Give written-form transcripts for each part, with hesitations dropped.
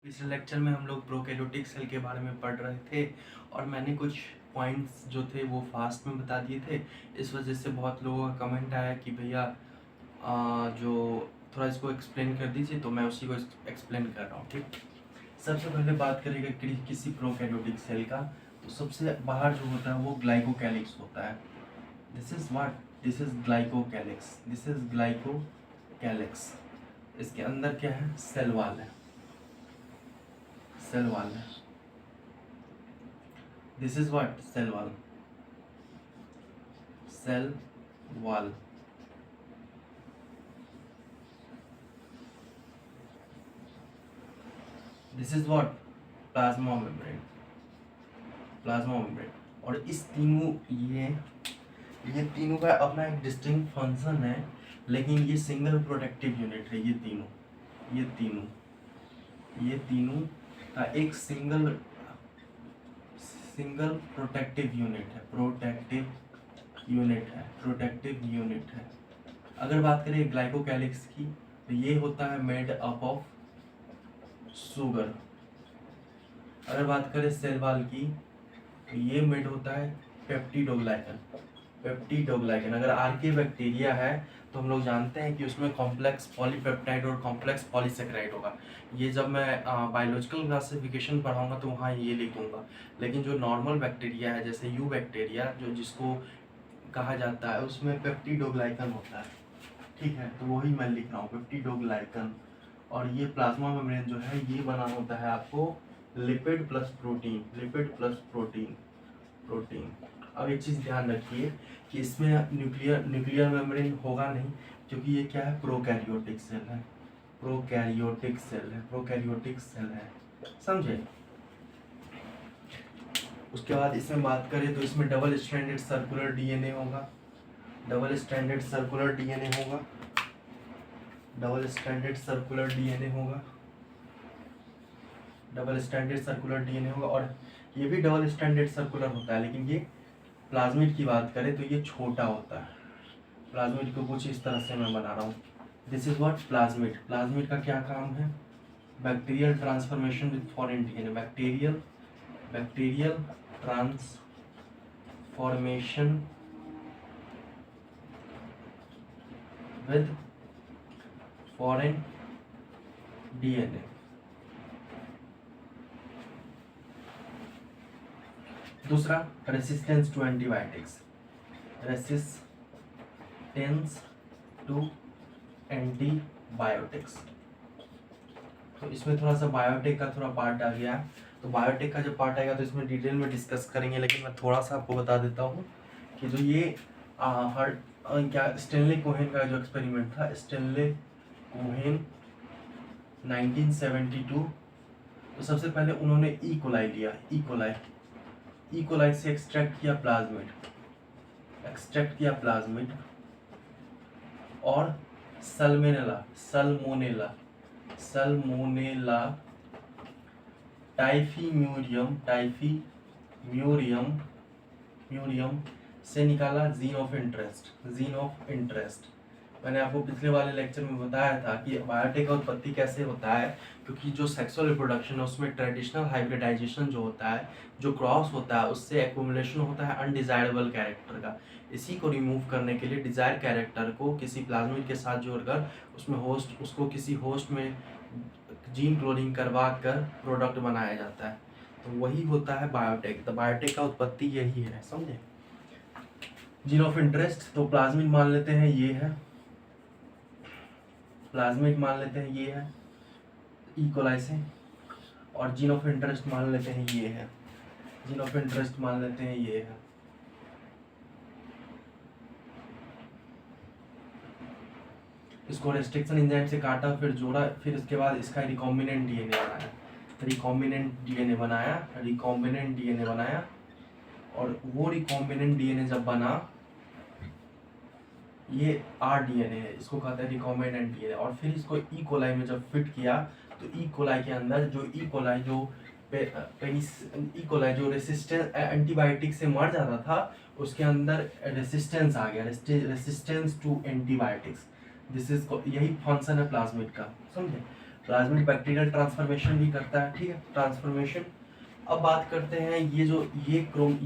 पिछले लेक्चर में हम लोग प्रोकैरियोटिक सेल के बारे में पढ़ रहे थे और मैंने कुछ पॉइंट्स जो थे वो फास्ट में बता दिए थे। इस वजह से बहुत लोगों का कमेंट आया कि भैया जो थोड़ा इसको एक्सप्लेन कर दीजिए, तो मैं उसी को एक्सप्लेन कर रहा हूँ। ठीक, सबसे पहले बात करेंगे किसी प्रोकैरियोटिक सेल का। तो सबसे बाहर जो होता है वो ग्लाइकोकैलिक्स होता है। This is glycocalyx, this is glycocalyx. इसके अंदर क्या है? सेल वॉल है, सेल वॉल है। This is what? Cell wall, cell wall. This is what? Plasma membrane, plasma membrane. और इस तीनों ये तीनों का अपना एक डिस्टिंक्ट फंक्शन है, लेकिन ये सिंगल प्रोटेक्टिव यूनिट है। ये तीनों का एक सिंगल प्रोटेक्टिव यूनिट है। अगर बात करें ग्लाइकोकैलिक्स की, तो ये होता है मेड अप ऑफ शुगर। अगर बात करें सेल वॉल की, तो ये मेड होता है पेप्टिडोग्लाइकन। अगर आर्के बैक्टीरिया है तो हम लोग जानते हैं कि उसमें कॉम्प्लेक्स पॉलीपेप्टाइड और कॉम्प्लेक्स पॉलीसेकेराइड होगा। ये जब मैं बायोलॉजिकल क्लासिफिकेशन पढ़ाऊंगा तो वहाँ ये लिखूंगा। लेकिन जो नॉर्मल बैक्टीरिया है, जैसे यू बैक्टीरिया जो जिसको कहा जाता है, उसमें पेप्टिडोग्लाइकन होता है। ठीक है, तो वही मैं लिख रहा हूँ, पेप्टिडोग्लाइकन। और ये प्लाज्मा मेम्ब्रेन जो है ये बना होता है आपको लिपिड प्लस प्रोटीन। अब एक चीज़ ध्यान रखिए कि इसमें न्यूक्लियर मेम्ब्रेन होगा नहीं, क्योंकि ये क्या है? प्रोकैरियोटिक सेल है। समझे? उसके बाद इसमें बात करें तो इसमें डबल स्ट्रैंडेड सर्कुलर डीएनए होगा। डबल स्ट्रैंडेड सर्कुलर डीएनए होगा। और ये भी डबल स्ट्रैंडेड सर्कुलर होता है, लेकिन ये प्लाज्मिड की बात करें तो ये छोटा होता है। प्लाज्मिड को कुछ इस तरह से मैं बना रहा हूँ। This is what? प्लाज्मिड का क्या काम है? Bacterial transformation with foreign DNA. Bacterial transformation with foreign DNA. दूसरा, रेसिस्टेंस टू एंटीबायोटिक्स। तो इसमें थोड़ा सा बायोटेक का थोड़ा पार्ट आ गया। तो बायोटेक का जब पार्ट आएगा तो इसमें डिटेल में डिस्कस करेंगे, लेकिन मैं थोड़ा सा आपको बता देता हूँ कि जो ये स्टेनले कोहेन का जो एक्सपेरिमेंट था, स्टेनले कोहेन 1972। तो सबसे पहले उन्होंने ई कोलाई से एक्सट्रैक्ट किया प्लाज्मिड और सल्मोनेला टाइफीम्यूरियम से निकाला जीन ऑफ इंटरेस्ट। मैंने आपको पिछले वाले लेक्चर में बताया था कि बायोटेक का उत्पत्ति कैसे होता है, क्योंकि जो सेक्सुअल रिप्रोडक्शन है उसमें ट्रेडिशनल हाइब्रिडाइजेशन जो होता है, जो क्रॉस होता है, उससे एक्युमुलेशन होता है अनडिजायरेबल कैरेक्टर का। इसी को रिमूव करने के लिए डिजायर कैरेक्टर को किसी प्लाज्मिड के साथ जोड़कर उसको किसी होस्ट में जीन क्लोनिंग करवा कर प्रोडक्ट बनाया जाता है। तो वही होता है बायोटेक। तो बायोटेक का उत्पत्ति यही है, समझे? जीन ऑफ इंटरेस्ट, तो प्लाज्मिड मान लेते हैं ये है, ई कोलाई से। और जीन ऑफ इंटरेस्ट मान लेते हैं ये है, इसको रेस्ट्रिक्शन एंजाइम से काटा, फिर जोड़ा, फिर उसके बाद इसका रिकॉम्बिनेंट डीएनए बनाया। और वो रिकॉम्बिनेंट डीएनए जब बना, ये आरडीएनए है, इसको कहते हैं रिकॉम्बिनेंट डीएनए। और फिर इसको ई कोलाई में जब फिट किया, तो ई कोलाई के अंदर जो रेसिस्टेंस एंटीबायोटिक से मर जाता था, उसके अंदर रेसिस्टेंस आ गया, रेसिस्टेंस टू एंटीबायोटिक्स। यही फंक्शन है प्लाज्मिड का, समझे? प्लाज्मिड बैक्टीरियल ट्रांसफॉर्मेशन भी करता है, ठीक है, ट्रांसफॉर्मेशन। अब बात करते हैं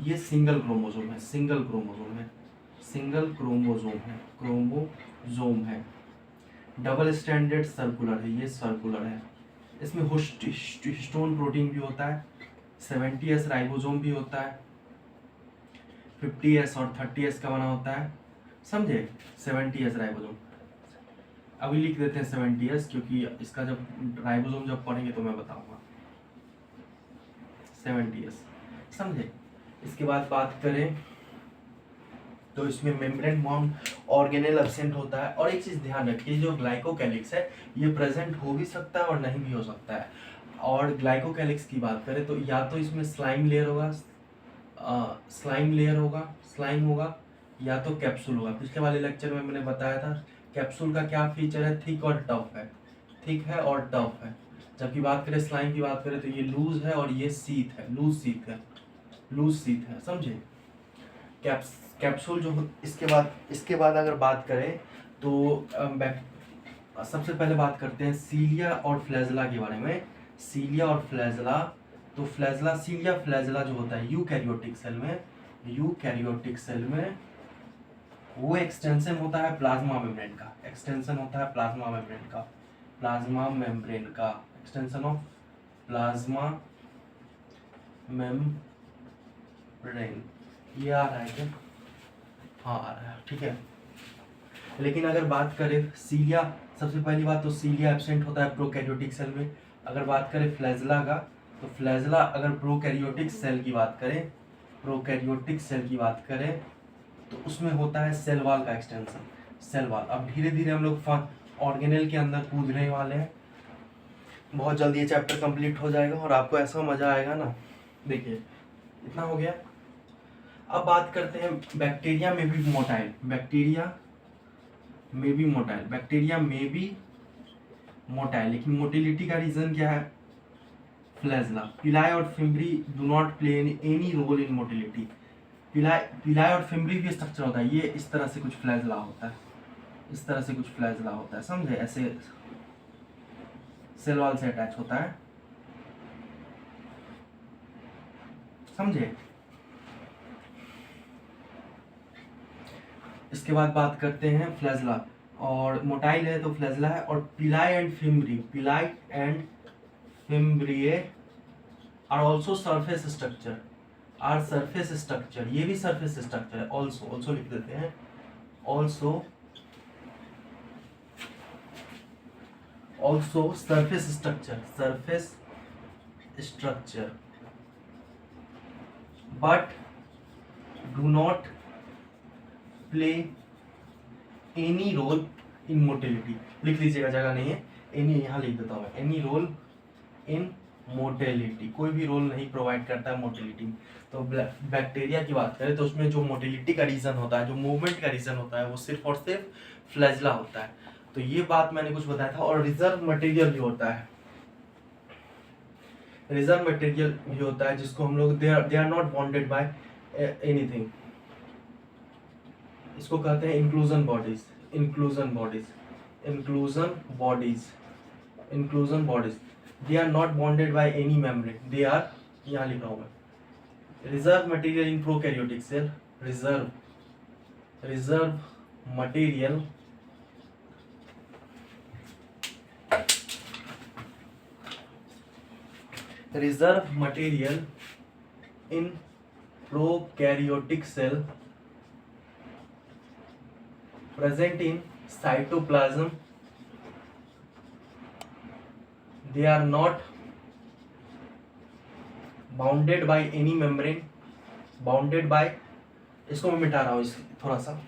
ये सिंगल क्रोमोसोम है, सिंगल क्रोमोसोम है, सिंगल क्रोमोसोम है, डबल स्टैंडर्ड सर्कुलर है, ये सर्कुलर है। इसमें हिस्टोन प्रोटीन भी होता है, 70S राइबोसोम भी होता है, 50S और 30S का बना होता है, समझे, 70S राइबोसोम। अभी लिख देते हैं 70S, क्योंकि इसका जब राइबोसोम जब पढ़ेंगे तो मैं बताऊंगा। 70S, समझे। इसके बाद बात करें तो इसमें मेम्ब्रेन बाउंड ऑर्गेनेल एब्सेंट होता है। और एक चीज ध्यान रखिए, जो ग्लाइकोकैलिक्स है ये प्रेजेंट हो भी सकता है और नहीं भी हो सकता है। और ग्लाइकोकैलिक्स की बात करें तो या तो इसमें स्लाइम होगा या तो कैप्सूल होगा। पिछले वाले लेक्चर में मैंने बताया था कैप्सूल का क्या फीचर है, थिक और टफ है, थिक है और टफ है। जबकि बात करें स्लाइम की बात करें तो ये लूज है और ये सीथ है, लूज सीथ है, समझे। कैप्सूल जो इसके बाद अगर बात करें तो सबसे पहले बात करते हैं सीलिया और फ्लैजेला के बारे में। सीलिया और फ्लैजेला, तो सीलिया फ्लैजेला जो होता है यूकैरियोटिक सेल में वो एक्सटेंशन होता है प्लाज्मा मेम्ब्रेन का, एक्सटेंशन ऑफ प्लाज्मा मेम्ब्रेन। ये आ रहा है क्या? हाँ आ रहा है, ठीक है। लेकिन अगर बात करें सीलिया, सबसे पहली बात तो सीलिया एब्सेंट होता है प्रोकैरियोटिक सेल में। अगर बात करें फ्लैजेला का, तो फ्लैजेला अगर प्रोकैरियोटिक सेल की बात करें तो उसमें होता है सेल वॉल का एक्सटेंशन, सेल वॉल। अब धीरे धीरे हम लोग ऑर्गेनेल के अंदर कूदने वाले हैं। बहुत जल्दी ये चैप्टर कंप्लीट हो जाएगा और आपको ऐसा मजा आएगा ना। देखिए इतना हो गया। अब बात करते हैं बैक्टीरिया में भी मोटाइल, लेकिन मोटिलिटी का रीजन क्या है? फ्लैजेला, पिलाई और fimbriae do not play any role in motility. Pili और फिम्ब्री भी स्ट्रक्चर होता है, ये इस तरह से कुछ फ्लैजेला होता है, समझे, ऐसे सेल वॉल से अटैच होता है, समझे। इसके बाद बात करते हैं फ्लैजेला, और मोटाइल है तो फ्लैजेला है। और pili and fimbriae are also surface structure, ये भी सरफेस स्ट्रक्चर है। ऑल्सो लिख देते हैं, also surface structure but do not play any role in motility. लिख लीजिएगा, जगह नहीं है, एनी यहाँ लिख देता हूँ, एनी रोल इन मोटिलिटी, कोई भी रोल नहीं प्रोवाइड करता है मोटिलिटी। तो बैक्टीरिया की बात करें तो उसमें जो मोटिलिटी का रीजन होता है, जो मूवमेंट का रीजन होता है, वो सिर्फ और सिर्फ फ्लैजेला होता है। तो ये बात मैंने कुछ बताया था। और रिजर्व मटेरियल भी होता है, जिसको हम लोग they are not bonded by anything, इसको कहते हैं inclusion bodies. They are not bonded by any membrane, they are, यहाँ लिखा हुआ है, reserve material in prokaryotic cell, reserve material in prokaryotic cell present in cytoplasm. They are not bounded by any membrane, इसको मैं मिटा रहा हूँ, थोड़ा सा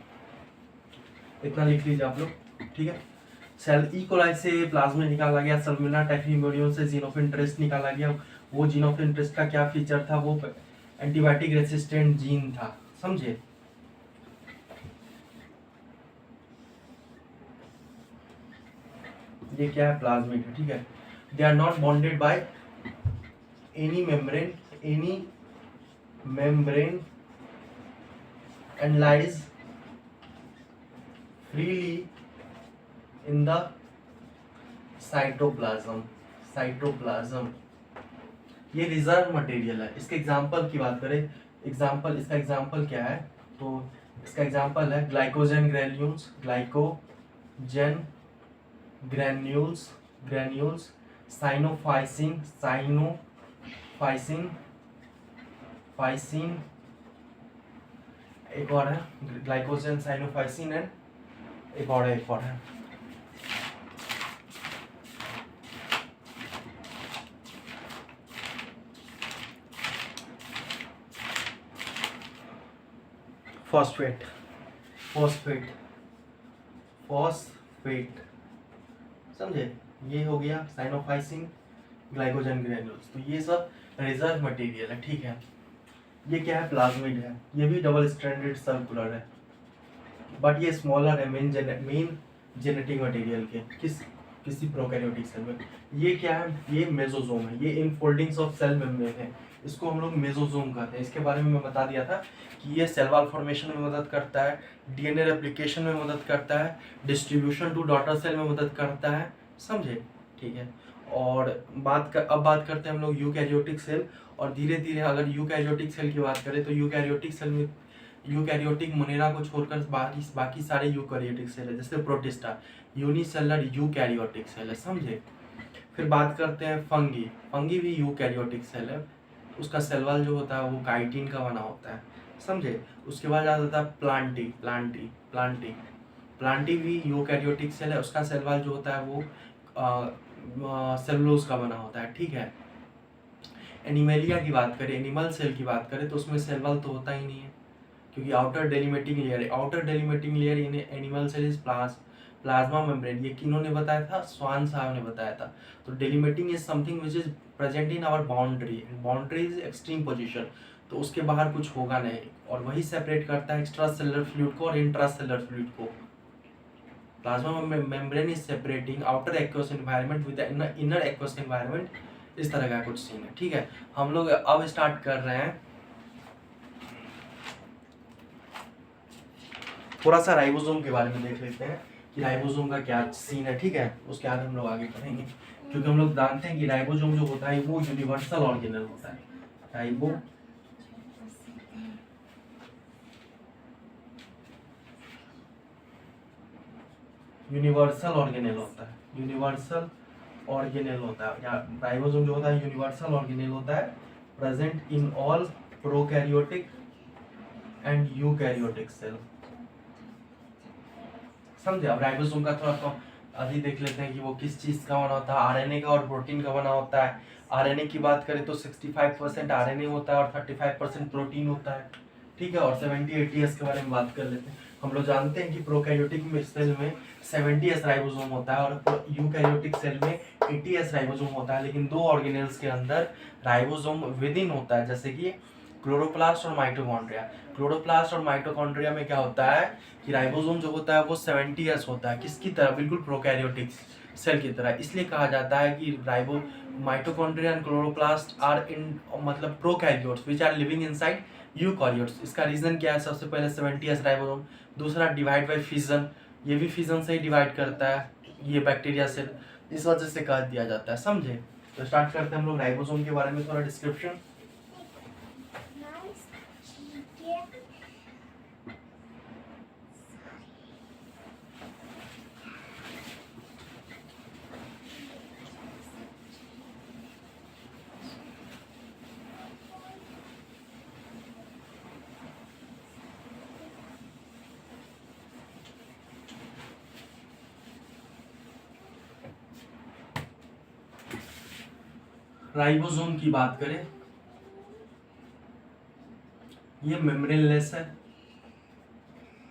इतना लिख लीजिए आप लोग, ठीक है। सेल ई कोलाई से प्लाज्मा निकाला गया, सल्मोनेला टाइफीमोडियम से जीन ऑफ इंटरेस्ट निकाला गया। वो जीन ऑफ इंटरेस्ट का क्या फीचर था? वो एंटीबायोटिक रेसिस्टेंट जीन था, समझे। ये क्या है? प्लाज्मिड है, ठीक है। They are not bonded by any membrane and lies freely in the cytoplasm, cytoplasm ये रिजर्व मटेरियल है। इसके एग्जांपल की बात करें, एग्जांपल, इसका एग्जांपल क्या है, तो इसका एग्जांपल है glycogen granules, glycogen granules, granules, cyanophycin, cyanophycin, phycin, एक और है ग्लाइकोजन साइनोफाइसिन एंड एक और है फॉस्फेट, फॉस्फेट, फॉस्फेट, समझे, ये हो गया साइनोफाइसिन, ग्लाइकोजन ग्रैन्यूल्स। तो ये सब रिजर्व मटेरियल है, ठीक है। ये क्या है, प्लाज्मिड है, ये भी डबल स्ट्रैंडेड सर्कुलर है, बट ये स्मॉलर है मेन जेनेटिक मटेरियल के किसी प्रोकैरियोटिक सेल में। ये क्या है, ये मेसोसोम है, ये इनफोल्डिंग्स ऑफ सेल मेम्ब्रेन है, इसको हम लोग मेसोसोम कहते हैं। इसके बारे में मैं बता दिया था कि ये सेल वॉल फॉर्मेशन में मदद करता है, डीएनए रेप्लिकेशन में मदद करता है, डिस्ट्रीब्यूशन टू डॉटर सेल में मदद करता है, समझे, ठीक है। और अब बात करते हैं हम लोग यूकैरियोटिक सेल, और धीरे धीरे अगर यूकैरियोटिक सेल की बात करें तो यूकैरियोटिक सेल में यूकैरियोटिक मोनेरा को छोड़कर बाकी सारे यूकैरियोटिक सेल है, जैसे प्रोटिस्टा यूनिसेलर यूकैरियोटिक सेल है, समझे। फिर बात करते हैं फंगी, फंगी भी यूकैरियोटिक सेल है, उसका सेल वॉल जो होता है वो काइटिन का बना होता है, समझे। उसके बाद आ जाता है प्लांटी, प्लांटी, प्लांटी, प्लांटी भी यूकैरियोटिक सेल है, उसका सेल वॉल जो होता है वो सेलुलोज का बना होता है, ठीक है। एनिमेलिया की बात करें, एनिमल सेल की बात करें तो उसमें सेल वॉल तो होता ही नहीं है, क्योंकि आउटर डेलिमिटिंग लेयर है, outer delimiting layer in animal cell is plasma membrane. ये किन्हों ने बताया था, स्वान साहब ने बताया था। तो delimiting is something which is present in our boundary, boundary is extreme position, तो उसके बाहर कुछ होगा नहीं, और वही सेपरेट करता है एक्स्ट्रा सेलुलर फ्लूइड को और इंट्रा सेलुलर फ्लूइड को। Plasma membrane is separating outer aqueous environment with inner aqueous environment, इस तरह का कुछ सीन है, ठीक है। हम लोग अब स्टार्ट कर रहे हैं थोड़ा सा राइबोसोम के बारे में देख लेते हैं कि राइबोसोम का क्या सीन है, ठीक है। उसके बाद हम लोग आगे पढ़ेंगे, क्योंकि हम लोग जानते हैं कि राइबोसोम जो होता है वो यूनिवर्सल ऑर्गेनल होता है। यूनिवर्सल ऑर्गेनल होता है, यूनिवर्सल ऑर्गेनल होता है, या राइबोसोम जो होता है यूनिवर्सल ऑर्गेनल होता है, present in all prokaryotic and eukaryotic cell, समझे। अब राइबोसोम का थोड़ा तो अभी देख लेते हैं कि वो किस चीज का बना होता है, आरएनए का और प्रोटीन का बना होता है। आरएनए की बात करें तो 65% आरएनए होता है और 35% प्रोटीन होता है, ठीक है। और 70-80S के बारे में बात कर लेते हैं। हम लोग जानते हैं कि प्रोकैरियोटिक सेल में 70S राइबोसोम होता है और यूकैरियोटिक सेल में 80S राइबोसोम होता है, लेकिन दो ऑर्गेनेल्स के अंदर राइबोसोम विद इन होता है, जैसे कि क्लोरोप्लास्ट और माइटोकॉन्ड्रिया। क्लोरोप्लास्ट और माइटोकॉन्ड्रिया में क्या होता है कि राइबोसोम जो होता है वो 70S होता है, किसकी तरह, बिल्कुल प्रोकैरियोटिक सेल की तरह। इसलिए कहा जाता है कि mitochondria and chloroplast are in मतलब prokaryotes which are living inside eukaryotes. इसका रीजन क्या है, सबसे पहले 70S राइबोसोम, दूसरा डिवाइड बाय फिजन, ये भी फिजन से ही डिवाइड करता है ये बैक्टीरिया सेल, इस वजह से कह दिया जाता है, समझे। तो स्टार्ट करते हैं हम लोग राइबोसोम के बारे में थोड़ा डिस्क्रिप्शन। राइबोसोम की बात करें, ये मेम्ब्रेनलेस है,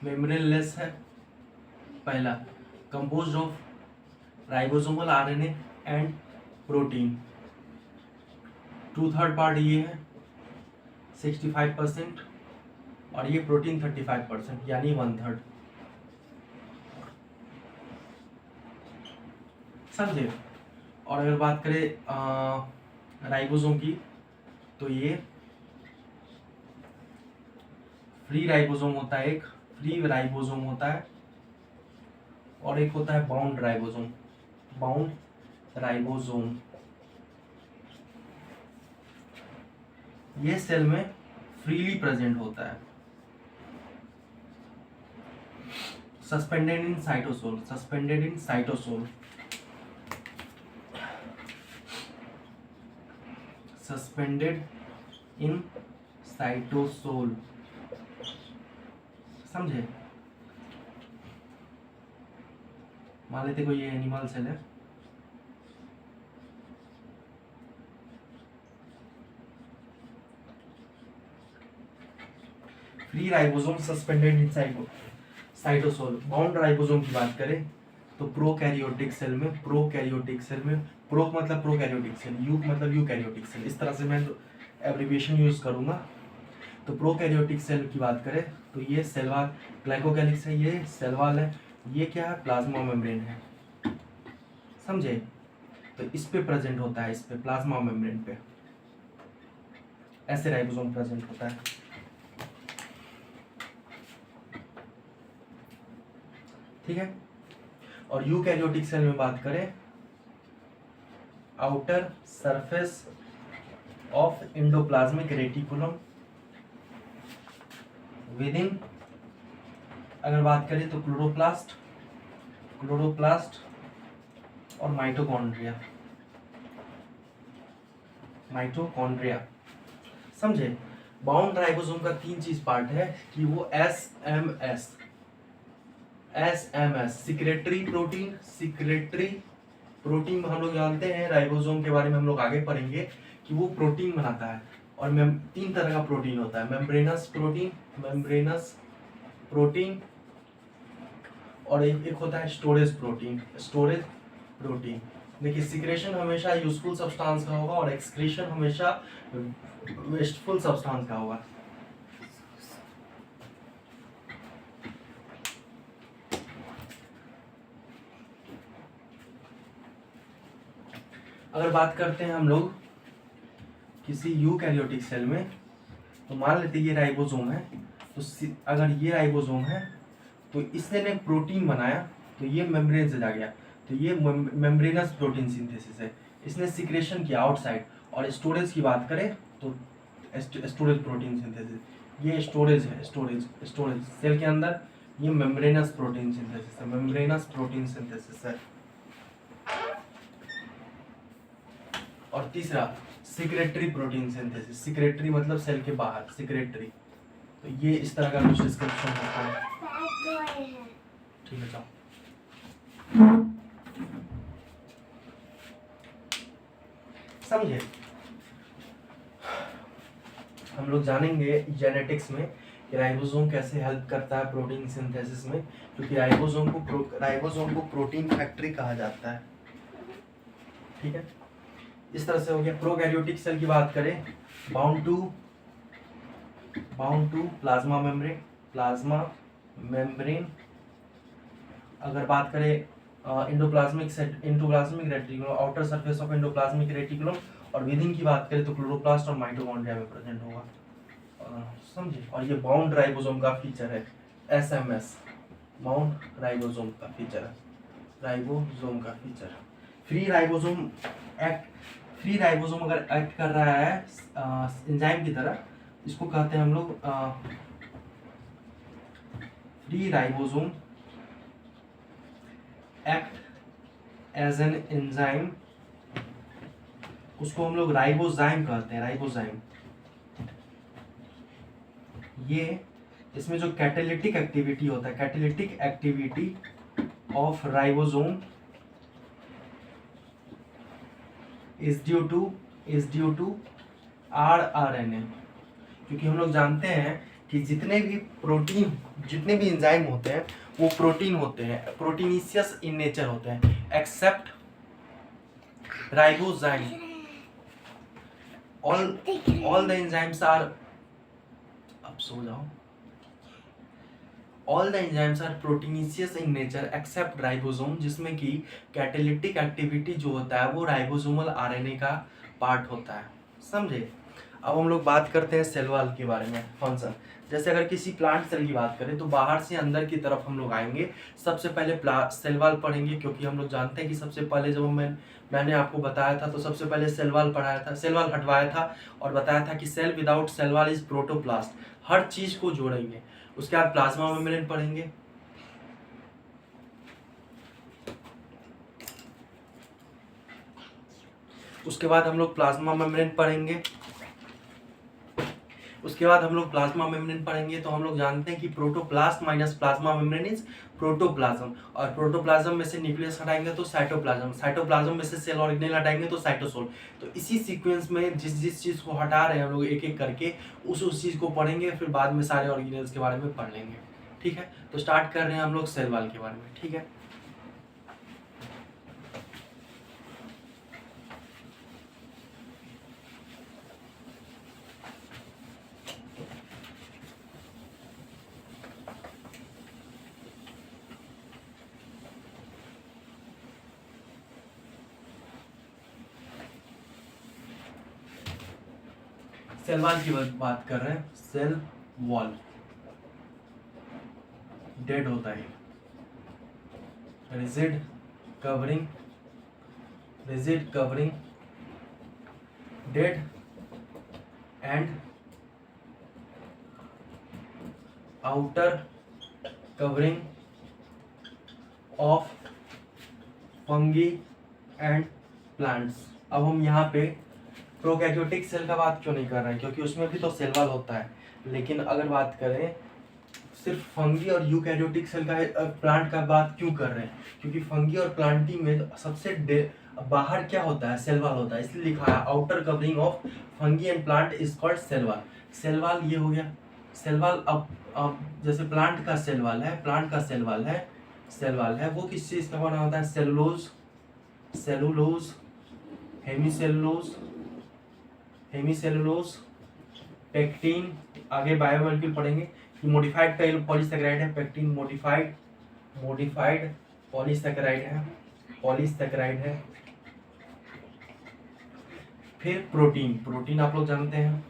मेम्ब्रेनलेस है पहला, composed of ribosomal RNA and protein. 2/3 part ये है 65% और ये प्रोटीन 35%, यानी 1/3, समझे। और अगर बात करें राइबोसोम की, तो ये फ्री राइबोसोम होता है, एक फ्री राइबोसोम होता है और एक होता है बाउंड राइबोसोम, बाउंड राइबोसोम ये सेल में फ्रीली प्रेजेंट होता है, suspended in cytosol, suspended in cytosol, suspended in cytosol, समझे। मान लेते कोई ये एनिमल सेल है, free ribosome suspended in cytosol. Bound ribosome की बात करें तो प्रोकैरियोटिक सेल में, प्रोकैरियोटिक सेल में, प्रो मतलब प्रोकैरियोटिक सेल, यू मतलब यूकैरियोटिक सेल, इस तरह से मैं एब्रिविएशन यूज करूंगा। तो प्रोकैरियोटिक सेल की बात करें तो ये सेल वॉल ग्लाइकोकैलिक्स है, ये सेल वॉल है, ये क्या है, प्लाज्मा मेम्ब्रेन है, समझे। तो इस पे प्रेजेंट होता है, इस पे प्लाज्मा मेम्ब्रेन पे ऐसे राइबोसोम प्रेजेंट होता है। ठीक है। और यूकैरियोटिक सेल में बात करें, outer surface of endoplasmic reticulum within, अगर बात करें तो क्लोरोप्लास्ट, क्लोरोप्लास्ट और माइटोकॉन्ड्रिया, माइटोकॉन्ड्रिया, समझे। बाउंड राइबोसोम का तीन चीज पार्ट है कि वो SMS, SMS secretory protein, secretory protein हम लोग जानते हैं, राइबोसोम के बारे में हम लोग आगे पढ़ेंगे कि वो प्रोटीन बनाता है। और तीन तरह का प्रोटीन होता है, मेम्ब्रेनस प्रोटीन, मेम्ब्रेनस प्रोटीन, और एक होता है स्टोरेज प्रोटीन, स्टोरेज प्रोटीन। देखिए सिक्रेशन हमेशा यूजफुल सब्सटेंस का होगा और एक्सक्रीशन हमेशा वेस्टफुल सब्सटेंस का होगा। अगर बात करते हैं हम लोग किसी यूकैरियोटिक सेल में, तो मान लेते ये राइबोसोम है, तो अगर ये राइबोसोम है तो इसने ने प्रोटीन बनाया, तो ये मेम्ब्रेन से जा गया, तो ये मेम्ब्रेनस प्रोटीन सिंथेसिस है। इसने सिक्रेशन किया आउटसाइड। और स्टोरेज की बात करें तो स्टोरेज प्रोटीन सिंथेसिस, ये स्टोरेज है, स्टोरेज स्टोरेज सेल के अंदर, ये मेम्ब्रेनस प्रोटीन सिंथेसिस है, मेम्ब्रेनस प्रोटीन सिंथेसिस है। और तीसरा सिक्रेटरी प्रोटीन सिंथेसिस, सिक्रेटरी मतलब सेल के बाहर, सिक्रेटरी। तो ये इस तरह का कुछ डिस्क्रिप्शन होता है। ठीक है, चलो समझे। हम लोग जानेंगे जेनेटिक्स में कि राइबोसोम कैसे हेल्प करता है प्रोटीन सिंथेसिस में, क्योंकि राइबोसोम को प्रोटीन फैक्ट्री कहा जाता है। ठीक है, इस तरह से हो गया। प्रोकैरियोटिक सेल की बात करें, bound to plasma membrane, plasma membrane. अगर बात करें endoplasmic reticulum, outer surface of endoplasmic reticulum, और विदिन की बात करें तो क्लोरोप्लास्ट और माइटोकॉन्ड्रिया में प्रेजेंट होगा, समझे। और ये बाउंड राइबोसोम का फीचर है, एसएमएस, बाउंड राइबोसोम का फीचर है, राइबोसोम का फीचर। फ्री राइबोसोम अगर एक्ट कर रहा है एंजाइम की तरह, इसको कहते हैं हम लोग free ribosome act as an enzyme, उसको हम लोग राइबोजाइम कहते हैं, राइबोजाइम। ये इसमें जो कैटालिटिक एक्टिविटी होता है, catalytic activity of ribosome is due to rRNA, क्योंकि हम लोग जानते हैं कि जितने भी एंजाइम होते हैं वो प्रोटीन होते हैं, प्रोटीनिशियस इन नेचर होते हैं, except ribozyme. All the enzymes are, अब सो जाओ, all the enzymes are proteinaceous in nature except ribosome, जिसमें कि कैटालिटिक एक्टिविटी जो होता है वो राइबोसोमल आरएनए का पार्ट होता है, समझे। अब हम लोग बात करते हैं सेल वॉल के बारे में, फंक्शन। जैसे अगर किसी प्लांट सेल की बात करें तो बाहर से अंदर की तरफ हम लोग आएंगे, सबसे पहले सेल वॉल पढ़ेंगे, क्योंकि हम लोग जानते हैं कि सबसे पहले जब मैंने आपको बताया था तो सबसे पहले सेल वॉल पढ़ाया था, सेल वॉल हटवाया था और बताया था कि cell without cell wall is protoplast, हर चीज को जोड़ेंगे। उसके बाद प्लाज्मा मेम्ब्रेन पढ़ेंगे, उसके बाद हम लोग प्लाज्मा मेम्ब्रेन पढ़ेंगे, उसके बाद हम लोग प्लाज्मा मेम्ब्रेन पढ़ेंगे तो हम लोग जानते हैं कि protoplast minus plasma membrane is protoplasm, और प्रोटोप्लाज्म में से न्यूक्लियस हटाएंगे तो साइटोप्लाज्म, साइटोप्लाज्म में से सेल ऑर्गेनेल हटाएंगे तो साइटोसोल। तो इसी सीक्वेंस में जिस जिस चीज को हटा रहे हैं हम लोग एक एक करके उस चीज को पढ़ेंगे, फिर बाद में सारे ऑर्गेनेल्स के बारे में पढ़ लेंगे। ठीक है, तो स्टार्ट कर रहे हैं हम लोग सेल वॉल के बारे में। ठीक है, सेल वॉल की बात कर रहे हैं। सेल वॉल डेड होता है, rigid covering dead and outer covering of fungi and plants. अब हम यहाँ पे प्रोकैरियोटिक सेल का बात क्यों नहीं कर रहे हैं, क्योंकि उसमें भी तो सेल वॉल होता है। लेकिन अगर बात करें सिर्फ फंगी और यूकैरियोटिक सेल का, प्लांट का बात क्यों कर रहे हैं, क्योंकि फंगी और प्लांटिंग में सबसे बाहर क्या होता है, सेल वॉल होता है, इसलिए लिखा है outer covering of fungi and plant is called cell wall. Cell wall ये हो गया सेल वॉल। अब जैसे प्लांट का सेल वॉल है, प्लांट का सेल वॉल है वो किस चीज का बना होता है, सेलुलोज, हेमीसेलुलोज, पेक्टिन। आगे बायोमोलिक्यूल पढ़ेंगे कि मोडिफाइड का पॉलीसैकेराइड है पेक्टिन, मोडिफाइड पॉलीसैकेराइड है। फिर प्रोटीन आप लोग जानते हैं,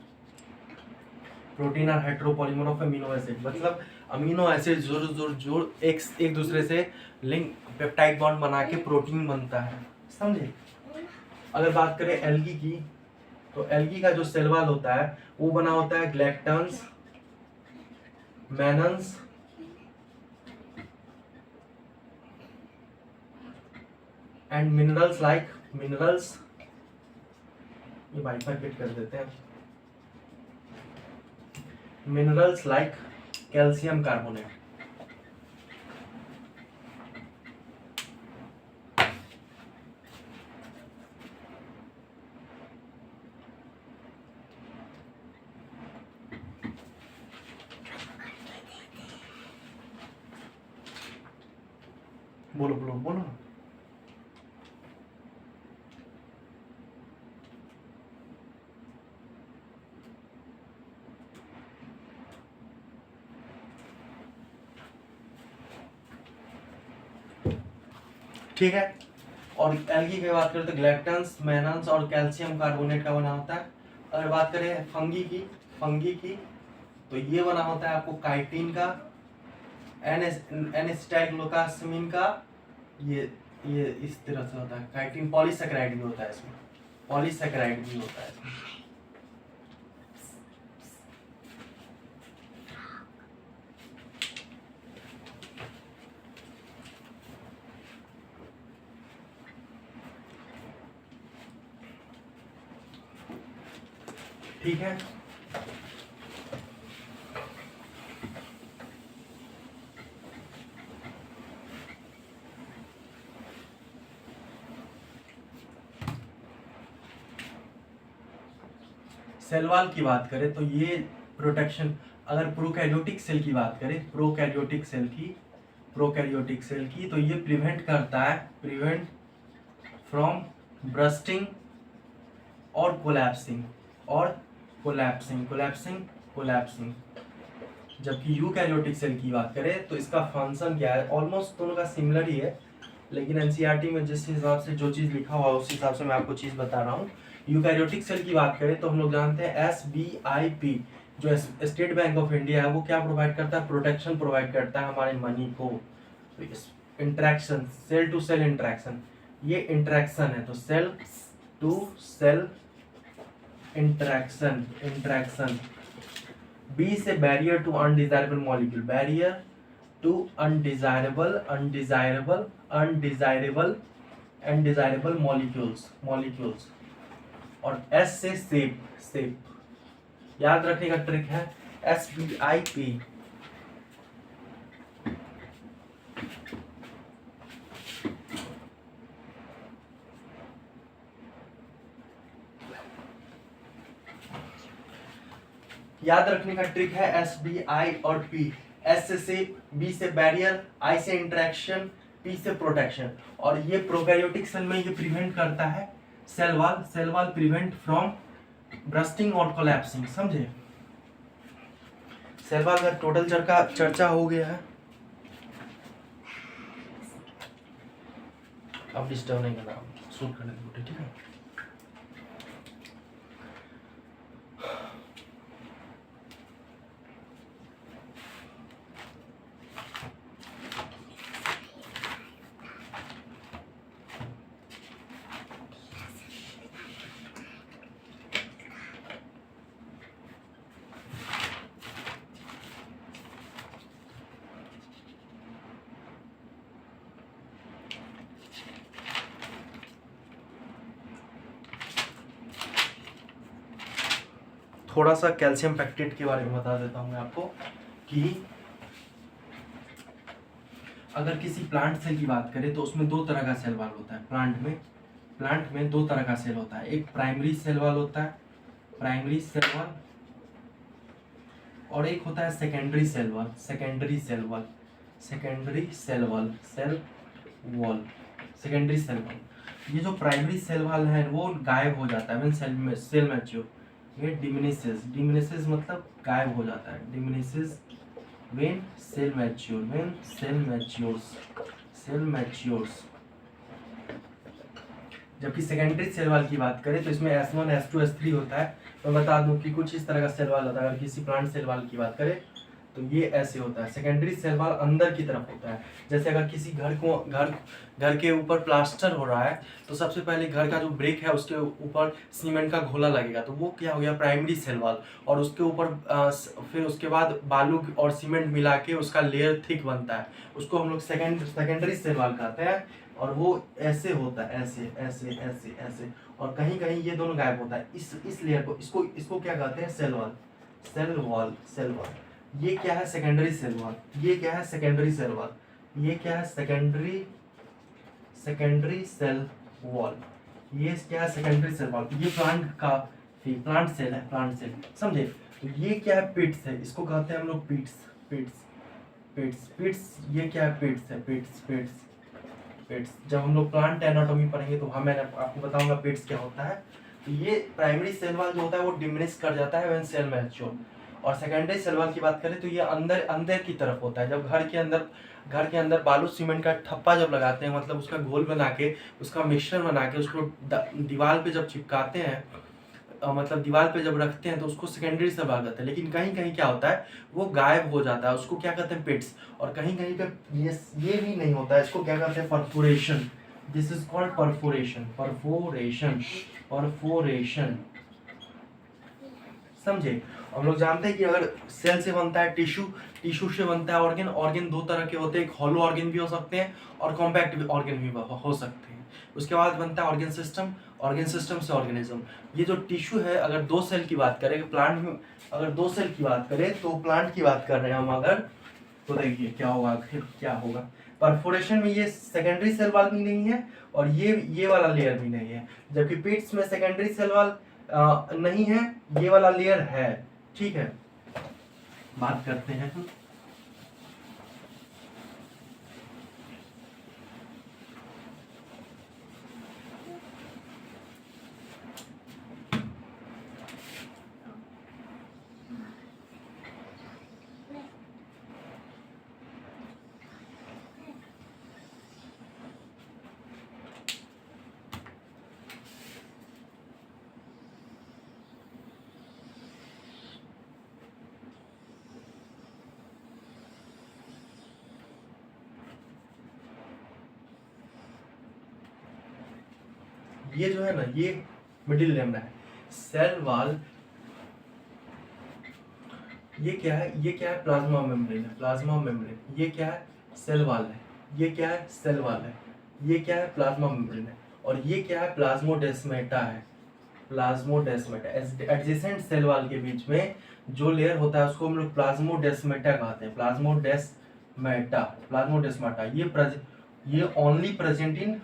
प्रोटीन और हेट्रोपॉलीमर ऑफ अमीनो एसिड, मतलब अमीनो एसिड जोड़ एक दूसरे से लिंक पेप्टाइड बॉन्ड बना के प्रोटीन बनता है, समझे। अगर बात करें एल्गी की, तो एल्गी का जो सेल वॉल होता है वो बना होता है ग्लैक्टन्स, मैनन्स एंड मिनरल्स, ये वाईफाई फिट कर देते हैं, मिनरल्स लाइक कैल्शियम कार्बोनेट। बोलो। ठीक है, और एल्गी की बात करें तो ग्लैक्टन्स, मैनन्स और कैल्शियम कार्बोनेट का बना होता है। अगर बात करें फंगी की तो ये बना होता है आपको काइटिन का, एन-एसिटाइलग्लाइकोसामिन का, ये इस तरह से होता है। काइटिन पॉलीसैकेराइड भी होता है इसमें, ठीक है। सेल वॉल की बात करें तो ये प्रोटेक्शन, अगर प्रोकैरियोटिक सेल की बात करें, प्रोकैरियोटिक सेल की तो ये प्रिवेंट करता है, प्रिवेंट फ्रॉम ब्रस्टिंग और कोलैप्सिंग। जबकि यूकैरियोटिक सेल की बात करें तो इसका फंक्शन क्या है, ऑलमोस्ट दोनों का सिमिलर ही है, लेकिन एनसीईआरटी में जिस हिसाब से जो चीज़ लिखा हुआ है उस हिसाब से मैं आपको चीज़ बता रहा हूँ यूकैरियोटिक सेल की बात करें तो हम लोग जानते हैं SBIP जो स्टेट बैंक ऑफ इंडिया है वो क्या प्रोवाइड करता है, प्रोटेक्शन प्रोवाइड करता है हमारे मनी को। तो interaction, cell to cell interaction, ये इंटरेक्शन है, तो cell to cell interaction, interaction. B से barrier to undesirable molecule, barrier to undesirable undesirable undesirable undesirable molecules molecules. और एस से सेप, सेप याद रखने का ट्रिक है SBIP। याद रखने का ट्रिक है SBI और P। S से सेप, B से बैरियर, I से इंटरेक्शन, P से प्रोटेक्शन। और ये प्रोकैरियोटिक सेल में ये प्रिवेंट करता है cell wall prevent from bursting और कोलैप्सिंग, समझे। सेल वॉल का टोटल चर्चा हो गया है। अब डिस्टर्ब नहीं करना, शूट करने दो, ठीक है। थोड़ा सा कैल्शियम पेक्टेट के बारे में बता देता हूँ मैं आपको कि अगर किसी प्लांट सेल की बात करें तो उसमें दो तरह का सेल वॉल होता है। प्लांट में दो तरह का सेल होता है, एक प्राइमरी सेल वॉल होता है, प्राइमरी सेल वॉल, और एक होता है secondary cell wall, secondary cell wall, secondary cell wall, cell wall, secondary cell wall. ये जो प्राइमरी सेल वॉल है वो गायब हो जाता है व्हेन सेल मैच्योर, ये डिमिनिशेस मतलब गायब हो जाता है, diminishes when cell mature, when cell matures. जबकि सेकेंडरी सेल वॉल की बात करें तो इसमें S1 S2 S3 होता है। तो मैं बता दूं कि कुछ इस तरह का सेल वॉल होता है। अगर किसी प्लांट सेल वॉल की बात करें तो ये ऐसे होता है। सेकेंडरी सेल वॉल अंदर की तरफ होता है। जैसे अगर किसी घर के ऊपर प्लास्टर हो रहा है तो सबसे पहले घर का जो ब्रिक है उसके ऊपर सीमेंट का घोला लगेगा, तो वो क्या हो गया, प्राइमरी सेल वॉल। और उसके ऊपर फिर उसके बाद बालू और सीमेंट मिला के उसका लेयर थिक बनता है, उसको हम लोग सेकेंडरी सेल वॉल कहते हैं। और वो ऐसे होता है, ऐसे ऐसे ऐसे ऐसे, और कहीं कहीं ये दोनों गायब होता है। इस लेयर को इसको क्या कहते हैं, cell wall, cell wall, cell wall. ये क्या है, सेकेंडरी सेल वॉल। ये क्या है, सेकेंडरी सेल वॉल। ये क्या है, सेकेंडरी सेल वॉल। ये क्या है, सेकेंडरी सेल वॉल। ये प्लांट सेल है, प्लांट सेल, समझे। तो ये क्या है, पिट्स है, इसको कहते हैं हम लोग पिट्स, पिट्स, पिट्स, पिट्स। ये क्या है, पिट्स है, पिट्स, पिट्स, पिट्स। जब हम लोग प्लांट एनाटॉमी पढ़ेंगे तो मैं आपको बताऊंगा पिट्स क्या होता है। तो ये प्राइमरी सेल वॉल जो होता है वो डिमिनिश कर जाता है व्हेन सेल मैच्योर। और सेकेंडरी सेल वॉल की बात करें तो ये अंदर की तरफ होता है। जब घर के अंदर बालू सीमेंट का ठप्पा जब लगाते हैं, मतलब उसका घोल बना के, उसका मिक्सचर बना के उसको दीवार पे जब चिपकाते हैं, मतलब दीवार पे जब रखते हैं तो उसको सेकेंडरी सेल वॉल कहते हैं। लेकिन कहीं कहीं क्या होता है, वो गायब हो जाता है, उसको क्या कहते हैं, पिट्स। और कहीं कहीं पे ये भी नहीं होता है, इसको क्या कहते हैं, perforation. This is called perforation, perforation, perforation, समझे। हम लोग जानते हैं कि अगर सेल से बनता है टिश्यू, टिश्यू से बनता है ऑर्गन। ऑर्गन दो तरह के होते हैं, एक हॉलो ऑर्गन भी हो सकते हैं और कॉम्पैक्ट ऑर्गन भी हो सकते हैं। उसके बाद बनता है ऑर्गन सिस्टम, ऑर्गन सिस्टम से ऑर्गेनिज्म। ये जो टिश्यू है, अगर दो सेल की बात करें प्लांट में, अगर दो सेल की बात करें तो प्लांट की बात कर रहे हैं हम अगर, तो देखिए क्या होगा, फिर क्या होगा। परफोरेशन में ये सेकेंडरी सेल वॉल भी नहीं है और ये वाला लेयर भी नहीं है। जबकि पिट्स में सेकेंडरी सेल वॉल नहीं है, ये वाला लेयर है, ठीक है। बात करते हैं हम ये जो है ना, ये मिडिल लेमना है। सेल वॉल ये क्या है? ये क्या है? प्लाज्मा मेम्ब्रेन है। प्लाज्मा मेम्ब्रेन ये क्या है? सेल वॉल है। ये क्या है? सेल वॉल है। ये क्या है? प्लाज्मा मेम्ब्रेन है। और ये क्या है? प्लाज्मोडेस्माटा है। प्लाज्मोडेस्माटा एडजेसेंट सेल वॉल के बीच में जो लेयर होता है उसको हम लोग प्लाज्मोडेस्माटा कहते हैं। प्लाज्मोडेस्माटा, प्लाज्मोडेस्माटा ये only present in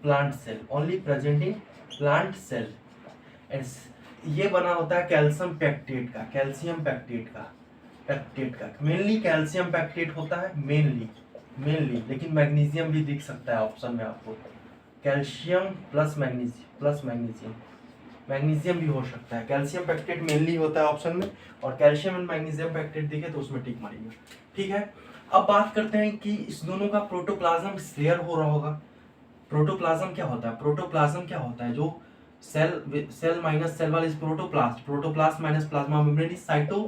plant cell, only present in plant cell. ये बना होता है कैल्शियम पेक्टेट का, कैल्शियम पेक्टेट का मेनली कैल्शियम पेक्टेट होता है मेनली, लेकिन मैग्नीशियम भी दिख सकता है ऑप्शन में आपको। कैल्शियम प्लस मैग्नीशियम, मैग्नीशियम भी हो सकता है। कैल्शियम पेक्टेट मेनली होता है ऑप्शन में, और कैल्शियम एंड मैग्नीशियम पेक्टेट दिखे तो उसमें टिक मारिएगा। ठीक है, अब बात करते हैं कि इस दोनों का प्रोटोप्लाज्म शेयर हो रहा होगा। प्रोटोप्लाज्म क्या होता है? प्रोटोप्लाज्म क्या होता है? जो cell minus cell wall is protoplast, protoplast minus plasma membrane is cyto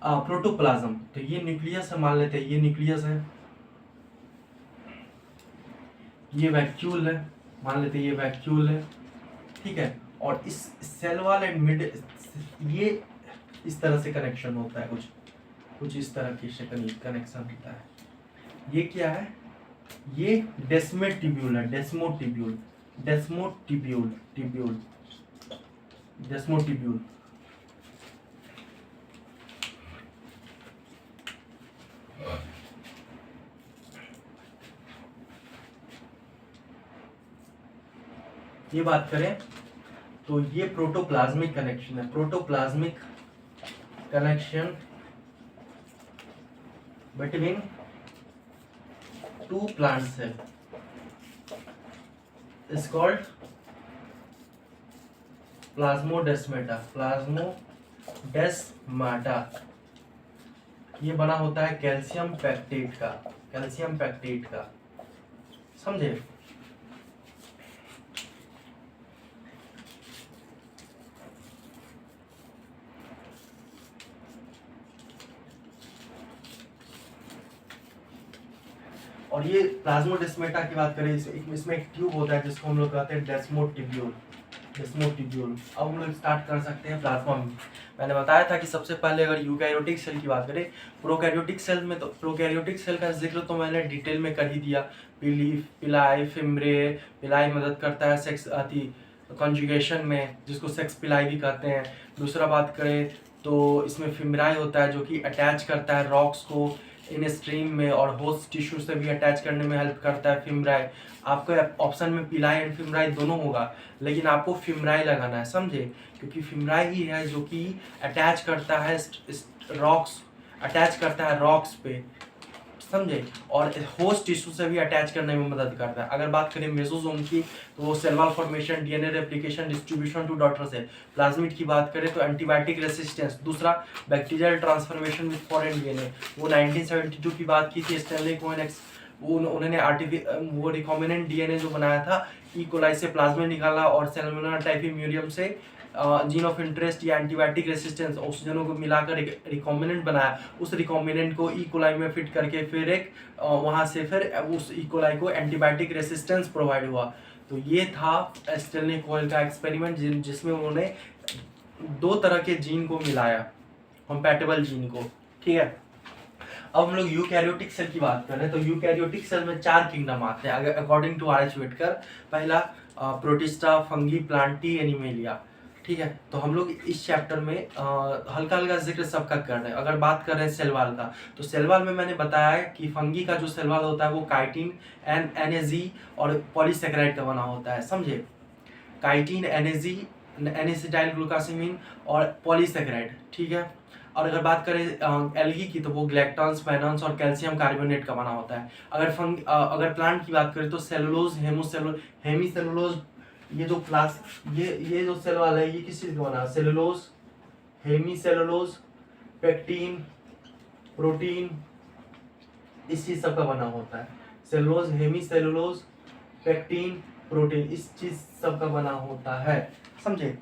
protoplasm. तो ये न्यूक्लियस है, मान लेते हैं ये न्यूक्लियस है, ये वैक्यूल है, मान लेते हैं ये वैक्यूल है। ठीक है, और इस सेल वॉल एंड मिड ये इस तरह से कनेक्शन होता है, कुछ इस तरह की कनेक्शन होता है। ये क्या है? ये डेस्मोटिब्यूल है, डेस्मोटिब्यूल। ये बात करें तो ये प्रोटोप्लाज्मिक कनेक्शन है, protoplasmic connection between two plant cell is called plasmodesmata. ये बना होता है कैल्शियम पेक्टेट का, समझे? और ये प्लाज्मोडेस्माटा की बात करें, इसमें एक ट्यूब होता है जिसको हम लोग कहते हैं डेस्मोटिब्यूल। अब हम लोग स्टार्ट कर सकते हैं प्लाज्मा में। मैंने बताया था कि सबसे पहले अगर यूकैरियोटिक सेल की बात करें, प्रोकैरियोटिक सेल में, तो प्रोकैरियोटिक सेल का जिक्र तो मैंने डिटेल में कर ही दिया। पिलाई फिम्ब्रे, पिलाई मदद करता है सेक्स कॉन्जुगेशन में, जिसको सेक्स पिलाई भी कहते हैं। दूसरा बात करें तो इसमें फिम्ब्राई होता है जो कि अटैच करता है रॉक्स को इन स्ट्रीम में, और होस्ट टिश्यू से भी अटैच करने में हेल्प करता है फिम्ब्राई। आपको ऑप्शन में पिलाई एंड फिम्ब्राई दोनों होगा, लेकिन आपको फिम्ब्राई लगाना है, समझे? क्योंकि फिम्ब्राई ही है जो कि अटैच करता है रॉक्स पे, समझे? और होस्ट टिश्यू से भी अटैच करने में मदद करता है। अगर बात करें मेसोसोम की, तो वो cell wall formation, DNA replication, distribution to daughter cell. Plasmid की बात करें तो एंटीबायोटिक रेसिस्टेंस। दूसरा bacterial transformation with foreign DNA. वो 1972 की बात की थी, स्टैनली कोहेन उन्होंने वो रिकॉम्बिनेंट डीएनए जो बनाया था, ई कोलाई से प्लाज्मा निकाला और सैल्मोनेला टाइफीम्यूरियम से जीन ऑफ इंटरेस्ट या एंटीबायोटिक रेसिस्टेंस ऑक्सीजनों को मिलाकर एक रिकॉम्बिनेंट बनाया। उस रिकॉम्बिनेंट को ई कोलाई में फिट करके फिर एक वहाँ से फिर उस ई कोलाई को एंटीबायोटिक रेसिस्टेंस प्रोवाइड हुआ। तो ये था स्टेनली कोहेन का एक्सपेरिमेंट, जिसमें उन्होंने 2 तरह के जीन को मिलाया, कंपैटिबल जीन को। ठीक है, अब हम लोग यूकैरियोटिक सेल की बात कर रहे हैं। तो यूकैरियोटिक सेल में 4 किंगडम आते हैं अकॉर्डिंग टू आर.एच. व्हिटकर। पहला प्रोटिस्टा, फंगी, प्लांटी, एनिमेलिया। ठीक है, तो हम लोग इस चैप्टर में हल्का हल्का जिक्र सबका कर रहे हैं। अगर बात कर रहे हैं सेल वॉल का, तो सेल वॉल में मैंने बताया है कि फंगी का जो सेल वॉल होता है वो काइटिन, NAG और पॉलीसेकेराइड का बना होता है, समझे? काइटिन, NAG, N-एसिटाइल ग्लूकासेमिन और पॉलीसेकेराइड। ठीक है, और अगर बात करें एल्गी की, तो वो ग्लैक्टॉन्स, मैनॉन्स और कैल्शियम कार्बोनेट का बना होता है। अगर प्लांट की बात करें तो सेलुलोज, हेमीसेलुलोज, ये जो सेल वाला है ये किस चीज का बना है? सेलुलोज, हेमीसेलुलोज, पेक्टिन, प्रोटीन, इस चीज सब का बना होता है। सेलुलोज, हेमीसेलुलोज, पेक्टिन, प्रोटीन, इस चीज सब का बना होता है, समझे?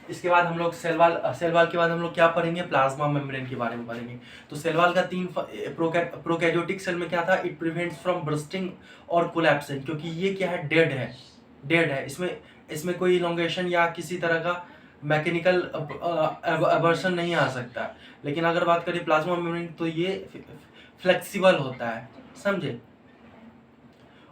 इसके बाद हम लोग सेल वॉल के बाद हम लोग क्या पढ़ेंगे, प्लाज्मा मेम्ब्रेन के बारे में पढ़ेंगे। तो सेल वॉल का तीन प्रोकैरियोटिक सेल में क्या था, इट प्रिवेंट्स फ्रॉम बर्स्टिंग और कोलैप्सिंग, क्योंकि ये क्या है, डेड है, इसमें कोई इलोंगेशन या किसी तरह का मैकेनिकल अबर्शन नहीं आ सकता। लेकिन अगर बात करें प्लाज्मा मेम्ब्रेन तो ये फ्लेक्सिबल होता है, समझे।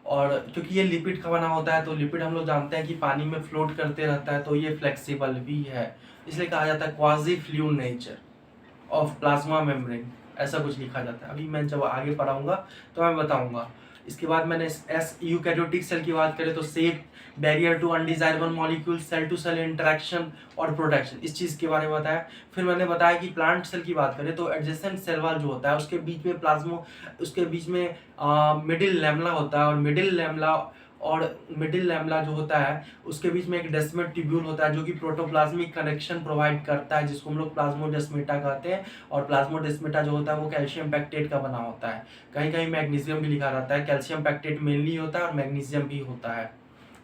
और क्योंकि ये लिपिड का बना होता है, तो लिपिड हम लोग जानते हैं कि पानी में फ्लोट करते रहता है, तो ये फ्लेक्सिबल भी है, इसलिए कहा जाता है quasi fluid nature of plasma membrane, ऐसा कुछ लिखा जाता है। अभी मैं जब आगे पढ़ाऊंगा तो मैं बताऊंगा। इसके बाद मैंने एस यूकैरियोटिक सेल की बात करें तो safe barrier to undesirable molecule, cell to cell interaction और प्रोटेक्शन, इस चीज़ के बारे में बताया। फिर मैंने बताया कि प्लांट सेल की बात करें तो एडजेसेंट सेल वॉल जो होता है उसके बीच में उसके बीच में मिडिल लैमेला होता है, और मिडिल लैमेला जो होता है उसके बीच में एक डेस्मेट ट्यूब्यूल होता है जो कि प्रोटोप्लाज्मिक कनेक्शन प्रोवाइड करता है, जिसको हम लोग प्लाज्मोडेस्मेटा कहते हैं। और प्लाज्मोडेस्मेटा जो होता है वो कैल्शियम पैक्टेट का बना होता है, कहीं कहीं मैग्नीशियम भी लिखा रहता है, कैल्शियम पैक्टेट मेनली होता है और मैग्नीशियम भी होता है,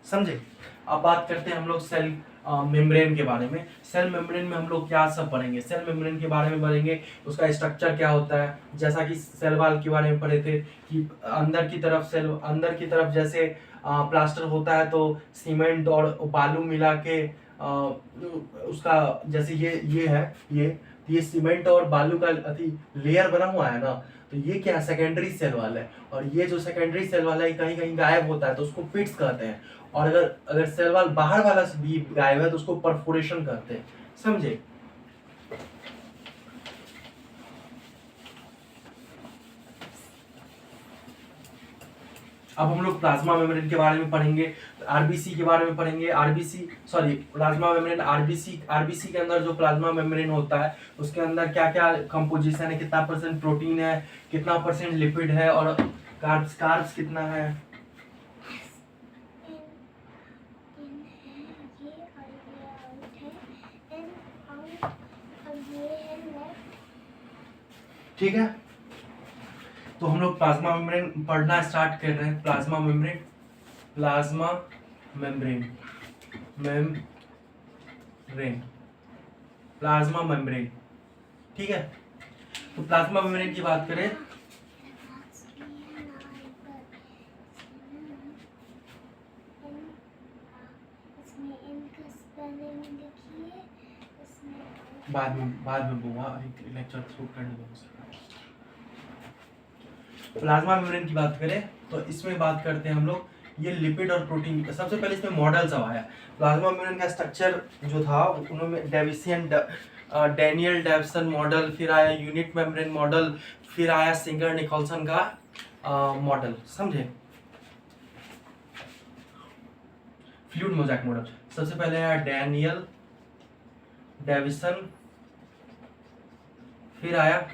समझे। अब बात करते हैं हम लोग सेल मेम्ब्रेन के बारे में। सेल मेम्ब्रेन में हम लोग क्या सब पढ़ेंगे, सेल मेम्ब्रेन के बारे में पढ़ेंगे, उसका स्ट्रक्चर क्या होता है, जैसा कि सेल वॉल के बारे में पढ़े थे कि अंदर की तरफ जैसे प्लास्टर होता है तो सीमेंट और बालू मिला के उसका, जैसे ये है, ये सीमेंट और बालू का लेयर बना हुआ है ना, तो ये क्या सेकेंडरी सेल वाल है। और ये जो सेकेंडरी सेल वाला है कहीं कहीं गायब होता है तो उसको पिट्स कहते हैं। और अगर सेल वाल बाहर वाला भी गायब है तो उसको परफोरेशन कहते हैं, समझे। अब हम लोग प्लाज्मा मेम्ब्रेन के बारे में पढ़ेंगे, आरबीसी के बारे में पढ़ेंगे। प्लाज्मा मेम्ब्रेन, आरबीसी के अंदर जो प्लाज्मा मेम्ब्रेन होता है उसके अंदर क्या क्या कंपोजिशन है, कितना परसेंट प्रोटीन है, कितना परसेंट लिपिड है और कार्ब्स कितना है। ठीक है, तो हम लोग प्लाज्मा मेम्ब्रेन पढ़ना स्टार्ट कर रहे हैं। प्लाज्मा मेम्ब्रेन, ठीक है। तो प्लाज्मा मेम्ब्रेन की बात करें बाद में बोलूंगा, लेक्चर शुरू करने दो। प्लाज्मा मेम्ब्रेन की बात करें तो इसमें बात करते हैं हम लोग, ये लिपिड और प्रोटीन। सबसे पहले इसमें मॉडल सब आया। प्लाज्मा मेम्ब्रेन का स्ट्रक्चर जो था उन्होंने डैनियल डेविसन मॉडल, फिर आया यूनिट मेम्ब्रेन मॉडल, फिर आया सिंगर निकोलसन का मॉडल, समझे। फ्लूइड मोज़ेक मॉडल सबसे पहले आया डैनियल डेविसन, फिर आया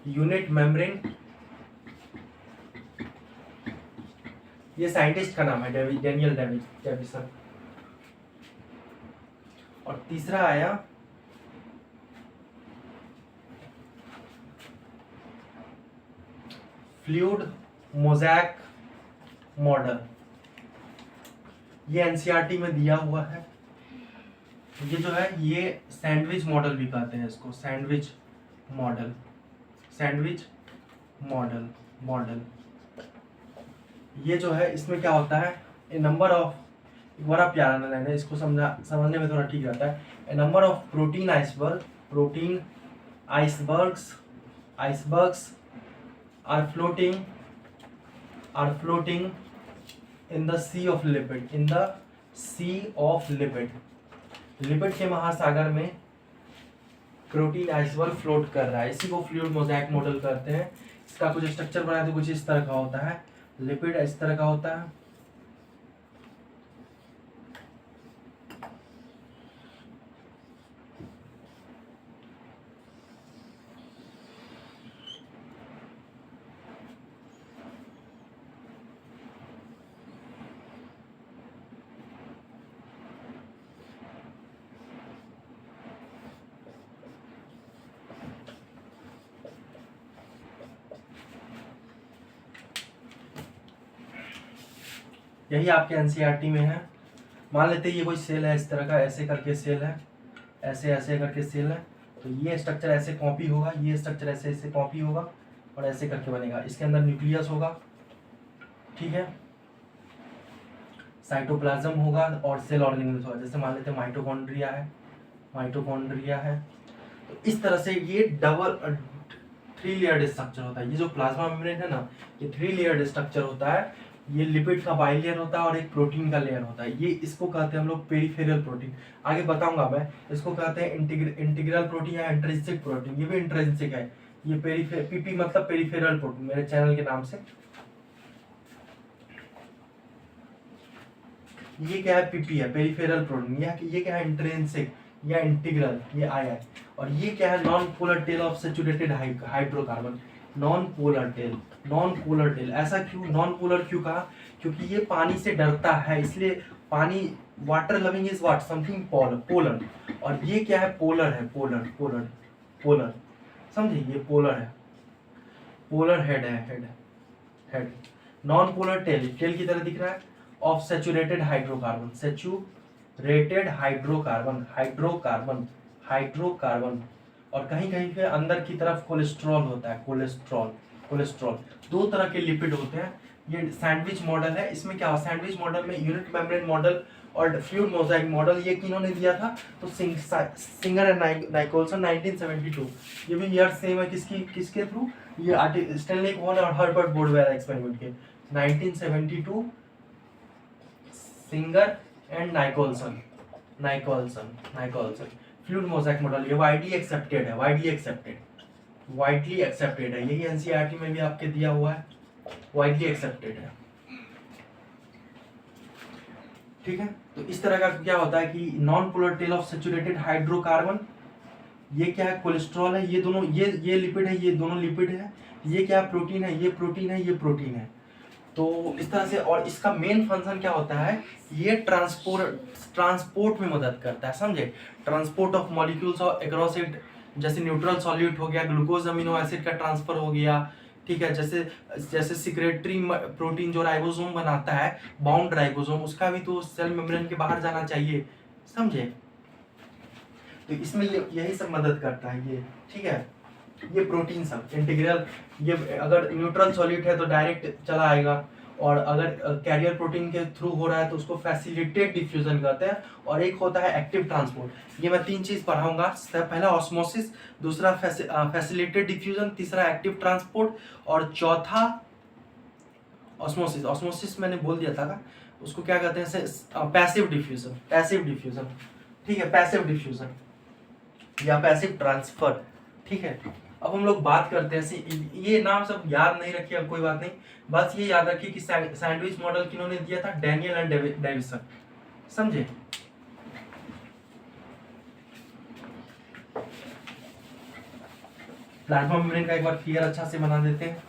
यूनिट मेम्ब्रेन, ये साइंटिस्ट का नाम है डैनियल डेविसन। और तीसरा आया फ्लूइड मोज़ेक मॉडल, ये एनसीईआरटी में दिया हुआ है। ये जो है ये सैंडविच मॉडल भी कहते हैं इसको, सैंडविच मॉडल। ये जो है इसमें क्या होता है, ए नंबर ऑफ, बड़ा प्यारा लाइन है, इसको समझने में थोड़ा ठीक रहता है। A number of protein icebergs are floating in the sea of lipid, lipid के महासागर में प्रोटीन आइसबर्ग फ्लोट कर रहा है, इसी को फ्लूइड मोज़ेक मॉडल कहते हैं। इसका कुछ स्ट्रक्चर बनाया तो कुछ इस तरह का होता है, लिपिड इस तरह का होता है, यही आपके एनसीईआरटी में है। मान लेते हैं ये कोई सेल है इस तरह का, ऐसे करके सेल है, ऐसे ऐसे करके सेल है, तो ये स्ट्रक्चर ऐसे कॉपी होगा, ये स्ट्रक्चर ऐसे ऐसे कॉपी होगा और ऐसे करके बनेगा। इसके अंदर न्यूक्लियस होगा, ठीक है, साइटोप्लाज्म होगा और सेल ऑर्गेनेल्स होगा। जैसे मान लेते हैं माइटोकॉन्ड्रिया है, माइटोकॉन्ड्रिया है। तो इस तरह से ये डबल 3 लेयर्ड स्ट्रक्चर होता है। ये जो प्लाज्मा मेम्ब्रेन है ना, ये 3 लेयर्ड स्ट्रक्चर होता है। ये लिपिड का बाइलेयर होता है और एक प्रोटीन का लेयर होता है। ये इसको कहते हैं हम लोग पेरिफेरल प्रोटीन, आगे बताऊंगा मैं। इसको कहते हैं इंटीग्रल प्रोटीन या इंट्रिंसिक प्रोटीन, ये भी इंट्रिंसिक है। ये पीपी मतलब पेरिफेरल प्रोटीन, मेरे चैनल के नाम से। ये क्या है, पीपी है, पेरिफेरल प्रोटीन। ये क्या है, इंट्रिंसिक या इंटीग्रल, ये आया है। और ये क्या है, non polar tell of saturated hydrocarbon. Non polar tell, non polar tell. ऐसा क्यों नॉन पोलर क्यों कहा, क्योंकि ये पानी से डरता है, इसलिए पानी, water loving is what, something polar. और ये क्या है, पोलर है, पोलर पोलर पोलर, समझे, ये पोलर है, पोलर हेड है, head. Non polar tail, tail की तरह दिख रहा है, of saturated hydrocarbon, saturated hydrocarbon. और कहीं कहीं पे अंदर की तरफ कोलेस्ट्रॉल होता है, कोलेस्ट्रॉल। दो तरह के लिपिड होते हैं। ये सैंडविच मॉडल है। इसमें क्या, सैंडविच मॉडल में यूनिट मेम्ब्रेन मॉडल और फ्लूइड मोजाइक मॉडल, ये किन्होंने दिया था, तो सिंगर एंड नाइकोलसन 1972। ये भी ईयर सेम है, किसके थ्रू, ये स्टैनली कोहन और हर्बर्ट बोर्डवेयर एक्सपेरिमेंट के, 1972, Singer and Nicolson fluid mosaic model. ये वाइडली एक्सेप्टेड है, वाइडली एक्सेप्टेड है। यही एनसीईआरटी में भी आपके दिया हुआ है, वाइडली एक्सेप्टेड है, ठीक है। तो इस तरह का क्या होता है कि non polar tell of saturated hydrocarbon, ये क्या है, कोलेस्ट्रॉल है, ये दोनों, ये लिपिड है, ये दोनों लिपिड है। ये क्या प्रोटीन है, ये प्रोटीन है, ये प्रोटीन है। तो इस तरह से, और इसका मेन फंक्शन क्या होता है, ये ट्रांसपोर्ट में मदद करता है, समझे, ट्रांसपोर्ट ऑफ मॉलिक्यूल्स और अक्रॉस इट। जैसे न्यूट्रल सॉल्यूट हो गया, ग्लूकोज अमीनो एसिड का ट्रांसफर हो गया, ठीक है। जैसे सिक्रेटरी प्रोटीन जो राइबोसोम बनाता है, बाउंड राइबोसोम, उसका भी तो सेल मेम्ब्रेन के बाहर जाना चाहिए, समझे। तो इसमें यही सब मदद करता है ये, ठीक है। ये प्रोटीन सब इंटीग्रल, ये अगर न्यूट्रल सॉल्यूट है तो डायरेक्ट चला आएगा, और अगर कैरियर प्रोटीन के थ्रू हो रहा है तो उसको फैसिलिटेट डिफ्यूजन कहते हैं। और एक होता है एक्टिव ट्रांसपोर्ट। ये मैं 3 चीज पढ़ाऊंगा, पहला ऑस्मोसिस, दूसरा फैसिलिटेट डिफ्यूजन, तीसरा एक्टिव ट्रांसपोर्ट, और चौथा ऑस्मोसिस मैंने बोल दिया था ना, उसको क्या कहते हैं, पैसिव डिफ्यूजन, ठीक है, पैसिव डिफ्यूजन या पैसिव ट्रांसफर, ठीक है। अब हम लोग बात करते हैं, ये नाम सब याद नहीं रखिए, अब कोई बात नहीं, बस ये याद रखिए कि सैंडविच मॉडल किन्होंने दिया था, डैनियल एंड डेविसन, समझे। प्लाज्मा मेम्ब्रेन का एक बार फिगर अच्छा से बना देते हैं।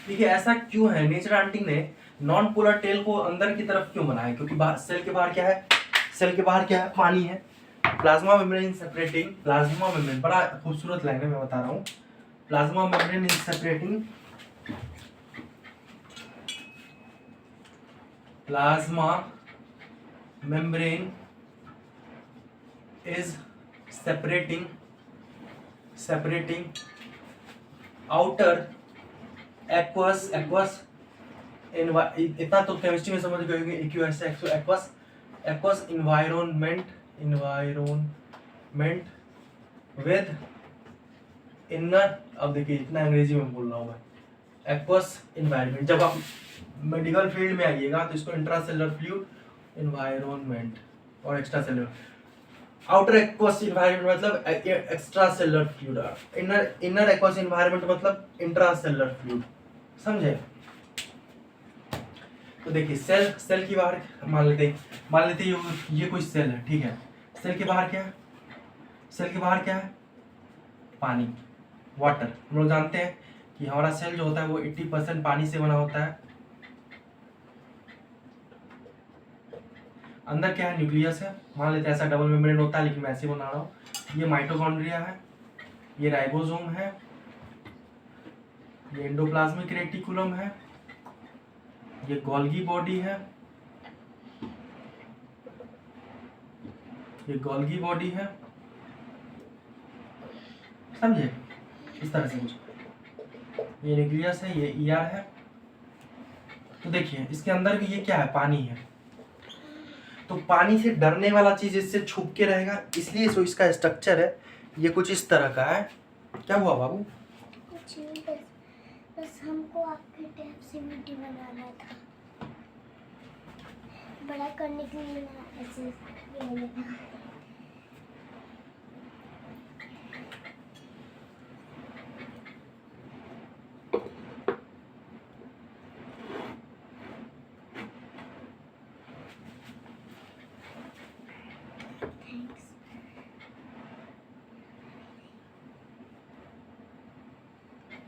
देखिए ऐसा क्यों है, नेचर आंटी ने नॉन पोलर टेल को अंदर की तरफ क्यों बनाया, क्योंकि सेल के बाहर क्या है, सेल के बाहर क्या है, पानी है। Plasma membrane separating, plasma membrane, बड़ा खूबसूरत लाइन है, मैं बता रहा हूँ। Plasma membrane is separating, plasma membrane is separating outer aqueous इतना तो केमिस्ट्री में समझ गए होंगे, aqueous environment with inner, अब देखिए इतना अंग्रेजी में बोल रहा हूँ मैं, aqueous environment। जब आप मेडिकल फील्ड में आइएगा तो इसको इंट्रासेलुलर फ्लूइड एनवायरनमेंट और extra cellular, outer aqueous environment मतलब extra cellular fluid, inner aqueous environment मतलब इंट्रासेलुलर फ्लूइड, समझे। तो देखिए सेल की बाहर मान लेते ये कोई सेल है, ठीक है। सेल के बाहर क्या है, पानी, वाटर। हम लोग जानते हैं कि हमारा सेल जो होता है वो 80% पानी से बना होता है। अंदर क्या है, न्यूक्लियस है, मान लेते हैं ऐसा डबल मेम्ब्रेन होता है, लेकिन मैं ऐसे बना रहा हूँ। ये माइटोकॉन्ड्रिया है, ये राइबोसोम है, ये एंडोप्लाज्मिक रेटिकुलम है, ये गोल्गी बॉडी है, ये गोल्गी बॉडी है, समझे, इस तरह से कुछ। ये न्यूक्लियस है, ये ईआर है। तो देखिए इसके अंदर भी ये क्या है, पानी है। तो पानी से डरने वाला चीज इससे छुप के रहेगा, इसलिए जो इसका स्ट्रक्चर है ये कुछ इस तरह का है। क्या हुआ बाबू? कुछ नहीं, बस हमको आपके टैप से वीडियो बनाना था, बड़ा करने के लिए ना ऐसे ये लेना।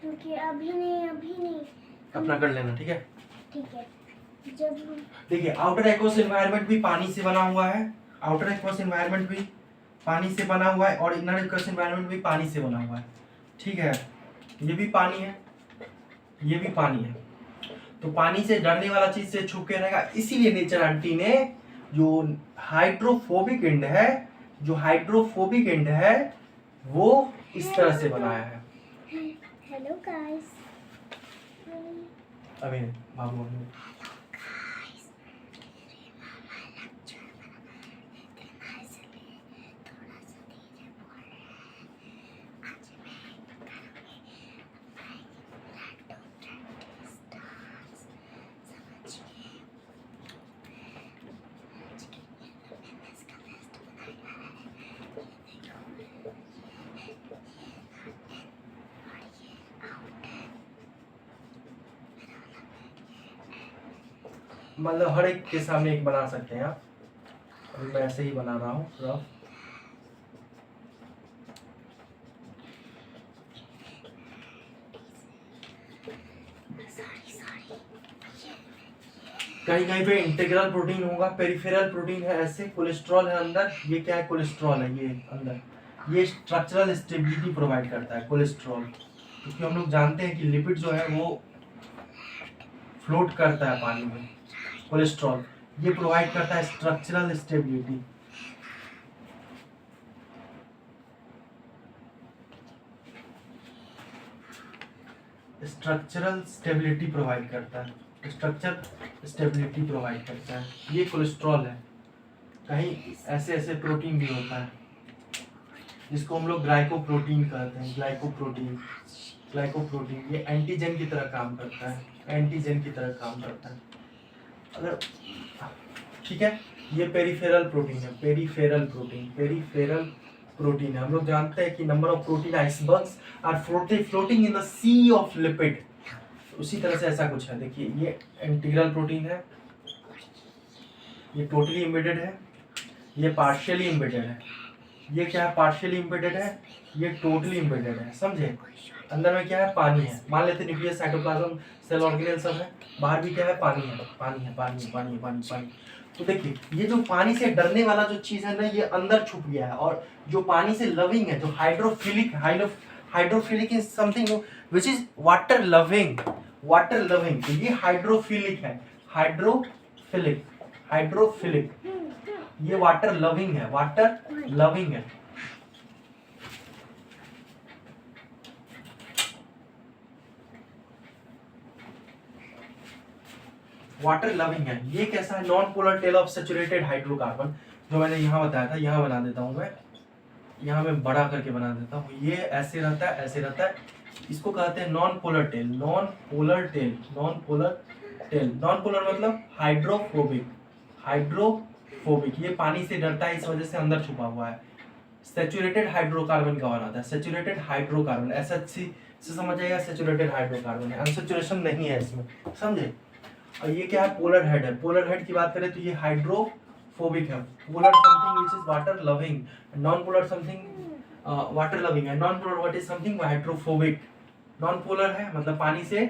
क्योंकि अभी नहीं अपना कर लेना, ठीक है। ठीक है। जब देखिए आउटर एक्वस एनवायरनमेंट भी पानी से बना हुआ है, आउटर एक्वस एनवायरनमेंट भी पानी से बना हुआ है और इनर एक्वस एनवायरनमेंट भी पानी से बना हुआ है, ठीक है। ये भी पानी है, ये भी पानी है। तो पानी से डरने वाला चीज से छुप के रहेगा, इसीलिए नेचर आंटी ने जो हाइड्रोफोबिक एंड है, जो हाइड्रोफोबिक एंड है वो इस तरह से बनाया है। हेलो गाइस, अभी बाबू मतलब हर एक के सामने एक बना सकते हैं आप। अभी मैं ऐसे ही बना रहा हूँ रफ। कहीं कहीं पे इंटीग्रल प्रोटीन होगा, पेरिफेरल प्रोटीन है, ऐसे कोलेस्ट्रॉल है अंदर। ये क्या है? कोलेस्ट्रॉल है ये अंदर। ये स्ट्रक्चरल स्टेबिलिटी प्रोवाइड करता है कोलेस्ट्रॉल, क्योंकि हम लोग जानते हैं कि लिपिड जो है वो फ्लोट करता है पानी में। कोलेस्ट्रॉल ये प्रोवाइड करता है structural stability. Structural stability provide करता है, स्ट्रक्चर स्टेबिलिटी प्रोवाइड करता है। ये कोलेस्ट्रॉल है। कहीं ऐसे ऐसे प्रोटीन भी होता है जिसको हम लोग ग्लाइकोप्रोटीन कहते हैं। ग्लाइकोप्रोटीन, ग्लाइकोप्रोटीन ये एंटीजन की तरह काम करता है, एंटीजन की तरह काम करता है। अगर ठीक है, ये पेरिफेरल प्रोटीन है, पेरिफेरल प्रोटीन, पेरिफेरल प्रोटीन है। हम लोग जानते हैं कि number of protein icebergs are floating in the sea of lipid. उसी तरह से ऐसा कुछ है। देखिए ये इंटीग्रल प्रोटीन है, ये टोटली एम्बेडेड है, ये पार्शियली एम्बेडेड है। ये क्या है? पार्शियली एम्बेडेड है, ये टोटली एम्बेडेड है। समझे? अंदर में क्या है? पानी है। मान लेते हैं न्यूक्लियस, साइटोप्लाज्म, सेल ऑर्गेनेल सब है। बाहर भी क्या है? पानी है, पानी है, पानी है, पानी है, पानी पानी। तो देखिए ये जो पानी से डरने वाला जो चीज है ना, ये अंदर छुप गया है। और जो पानी से लविंग है, जो hydrophilic, hydrophilic is something which is water loving, water loving. तो ये हाइड्रोफिलिक है, हाइड्रोफिलिक, हाइड्रोफिलिक। ये वाटर लविंग है, वाटर लविंग है। वाटर लविंग है। ये कैसा है? Non polar tell of saturated hydrocarbon, जो मैंने यहाँ बताया था। यहाँ बना देता हूँ मैं, यहाँ मैं बड़ा करके बना देता हूँ। ये ऐसे रहता है, ऐसे रहता है। इसको कहते हैं non polar tell, non polar tell, non polar tell. Non polar मतलब हाइड्रोफोबिक, हाइड्रोफोबिक। ये पानी से डरता है, इस वजह से अंदर छुपा हुआ है। सैचुरेटेड हाइड्रोकार्बन का बनाता है, सैचुरेटेड हाइड्रोकार्बन। SHC से समझ आएगा, सैचुरेटेड हाइड्रोकार्बन है, अनसैचुरेशन नहीं है इसमें। समझे? और ये क्या है? पोलर हेड है। पोलर हेड की बात करें तो ये हाइड्रोफोबिक है। Polar something which is water loving, non polar something water loving है। Non polar what is something hydrophobic. Non polar है मतलब पानी से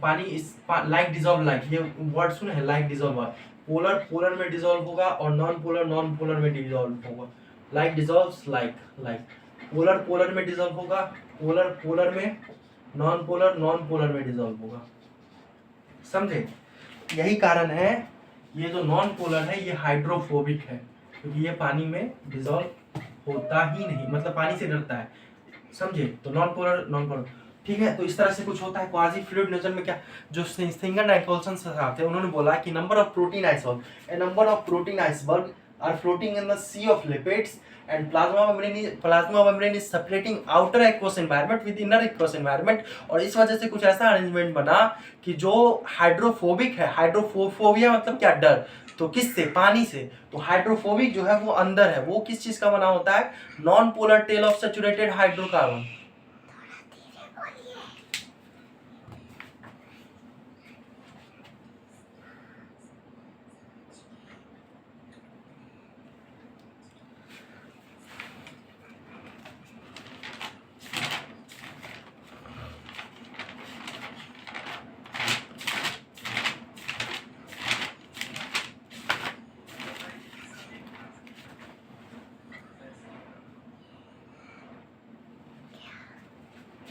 पानी इस लाइक डिसॉल्व, लाइक ये वर्ड सुने हैं, लाइक डिसॉल्व। पोलर पोलर में डिसॉल्व होगा और नॉन पोलर में डिसॉल्व होगा। Like dissolves like, like. Polar polar में डिसॉल्व होगा, पोलर में, नॉन पोलर में डिसॉल्व होगा। समझे? यही कारण है ये जो नॉन पोलर है ये हाइड्रोफोबिक है, क्योंकि ये पानी में डिजोल्व होता ही नहीं, मतलब पानी से डरता है, समझे। तो नॉन पोलर नॉन पोलर, ठीक है। तो इस तरह से कुछ होता है क्वाजी फ्लूइड नेचर में। क्या जो सिंगर नाइकोलसन साहब थे उन्होंने बोला कि number of protein iceberg, a number of protein iceberg are floating in the sea of lipids and plasma membrane is separating outer aqueous environment with inner aqueous environment। और इस वजह से कुछ ऐसा अरेंजमेंट बना कि जो हाइड्रोफोबिक है, हाइड्रोफोबिया मतलब क्या, डर, तो किससे, पानी से। तो हाइड्रोफोबिक जो है वो अंदर है, वो किस चीज का बना होता है, non polar tell of saturated hydrocarbon.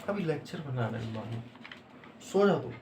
अभी लेक्चर बना रहे हैं मानो, सो जा तू।